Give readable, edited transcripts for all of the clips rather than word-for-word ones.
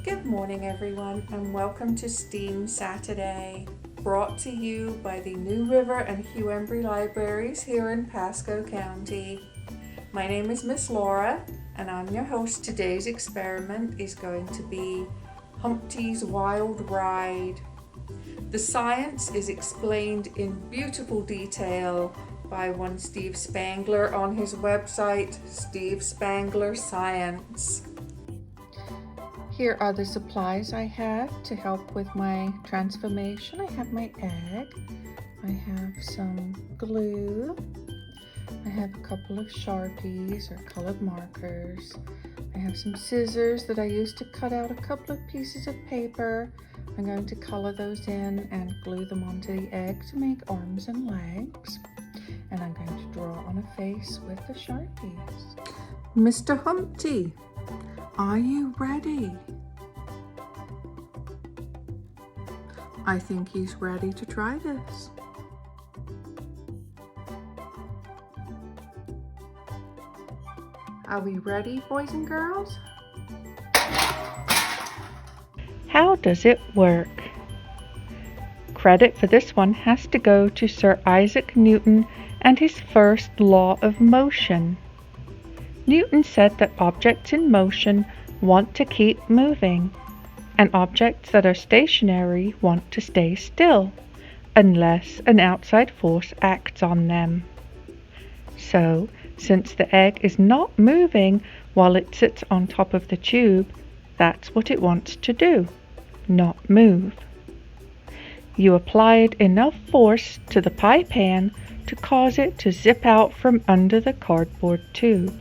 Good morning everyone, and welcome to STEAM Saturday, brought to you by the New River and Hugh Embry Libraries here in Pasco County. My name is Miss Laura, and I'm your host. Today's experiment is going to be Humpty's Wild Ride. The science is explained in beautiful detail by one Steve Spangler on his website, Steve Spangler Science. Here are the supplies I have to help with my transformation. I have my egg, I have some glue, I have a couple of Sharpies or colored markers, I have some scissors that I used to cut out a couple of pieces of paper. I'm going to color those in and glue them onto the egg to make arms and legs. And I'm going to draw on a face with the Sharpies. Mr. Humpty, are you ready? I think he's ready to try this. Are we ready, boys and girls? How does it work? Credit for this one has to go to Sir Isaac Newton and his first law of motion. Newton said that objects in motion want to keep moving, and objects that are stationary want to stay still, unless an outside force acts on them. So, since the egg is not moving while it sits on top of the tube, that's what it wants to do, not move. You applied enough force to the pie pan to cause it to zip out from under the cardboard tube.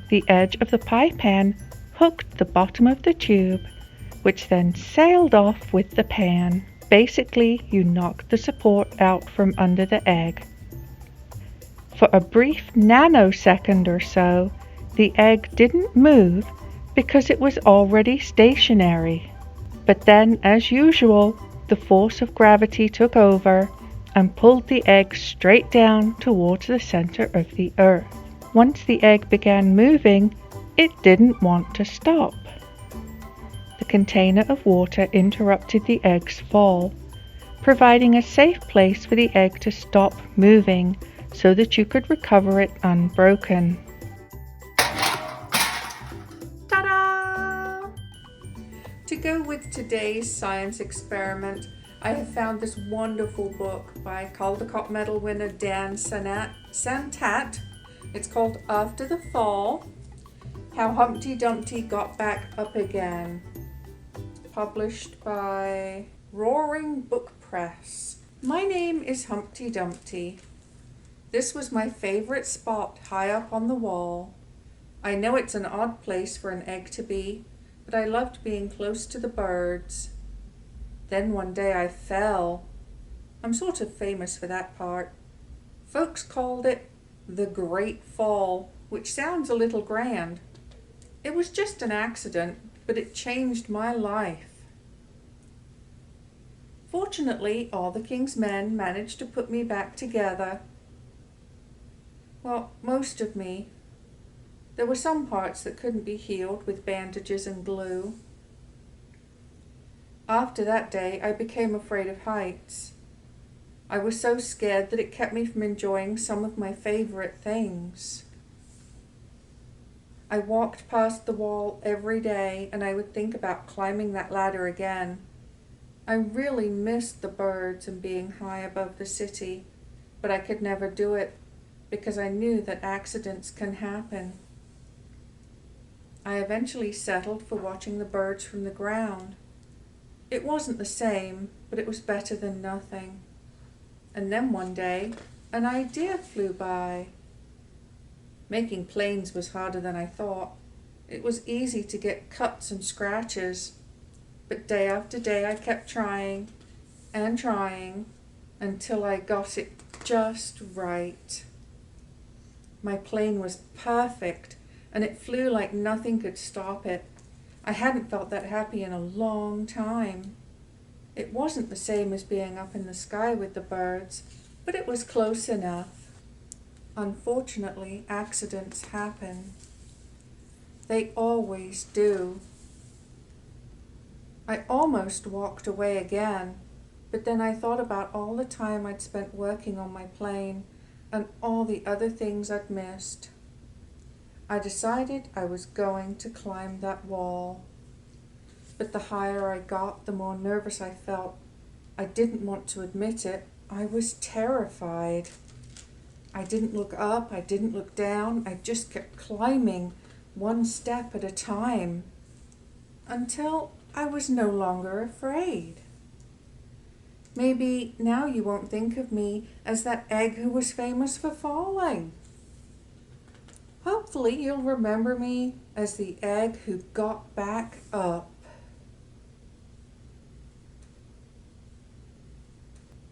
The edge of the pie pan hooked the bottom of the tube, which then sailed off with the pan. Basically, you knocked the support out from under the egg. For a brief nanosecond or so, the egg didn't move because it was already stationary. But then, as usual, the force of gravity took over and pulled the egg straight down towards the center of the earth. Once the egg began moving, it didn't want to stop. The container of water interrupted the egg's fall, providing a safe place for the egg to stop moving so that you could recover it unbroken. Ta-da! To go with today's science experiment, I have found this wonderful book by Caldecott Medal winner Dan Santat. It's called After the Fall, How Humpty Dumpty Got Back Up Again, published by Roaring Book Press. My name is Humpty Dumpty. This was my favorite spot high up on the wall. I know it's an odd place for an egg to be, but I loved being close to the birds. Then one day I fell. I'm sort of famous for that part. Folks called it the Great Fall, which sounds a little grand. It was just an accident, but it changed my life. Fortunately, all the king's men managed to put me back together. Well, most of me. There were some parts that couldn't be healed with bandages and glue. After that day, I became afraid of heights. I was so scared that it kept me from enjoying some of my favorite things. I walked past the wall every day, and I would think about climbing that ladder again. I really missed the birds and being high above the city, but I could never do it because I knew that accidents can happen. I eventually settled for watching the birds from the ground. It wasn't the same, but it was better than nothing. And then one day, an idea flew by. Making planes was harder than I thought. It was easy to get cuts and scratches, but day after day I kept trying and trying until I got it just right. My plane was perfect, and it flew like nothing could stop it. I hadn't felt that happy in a long time. It wasn't the same as being up in the sky with the birds, but it was close enough. Unfortunately, accidents happen. They always do. I almost walked away again, but then I thought about all the time I'd spent working on my plane and all the other things I'd missed. I decided I was going to climb that wall. But the higher I got, the more nervous I felt. I didn't want to admit it. I was terrified. I didn't look up, I didn't look down, I just kept climbing one step at a time until I was no longer afraid. Maybe now you won't think of me as that egg who was famous for falling. Hopefully you'll remember me as the egg who got back up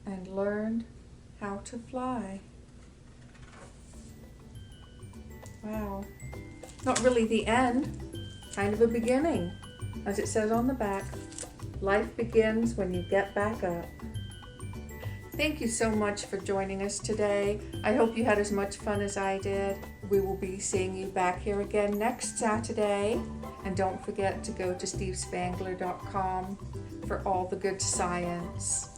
and learned how to fly. Wow. Not really the end, kind of a beginning. As it says on the back, life begins when you get back up. Thank you so much for joining us today. I hope you had as much fun as I did. We will be seeing you back here again next Saturday. And don't forget to go to stevespangler.com for all the good science.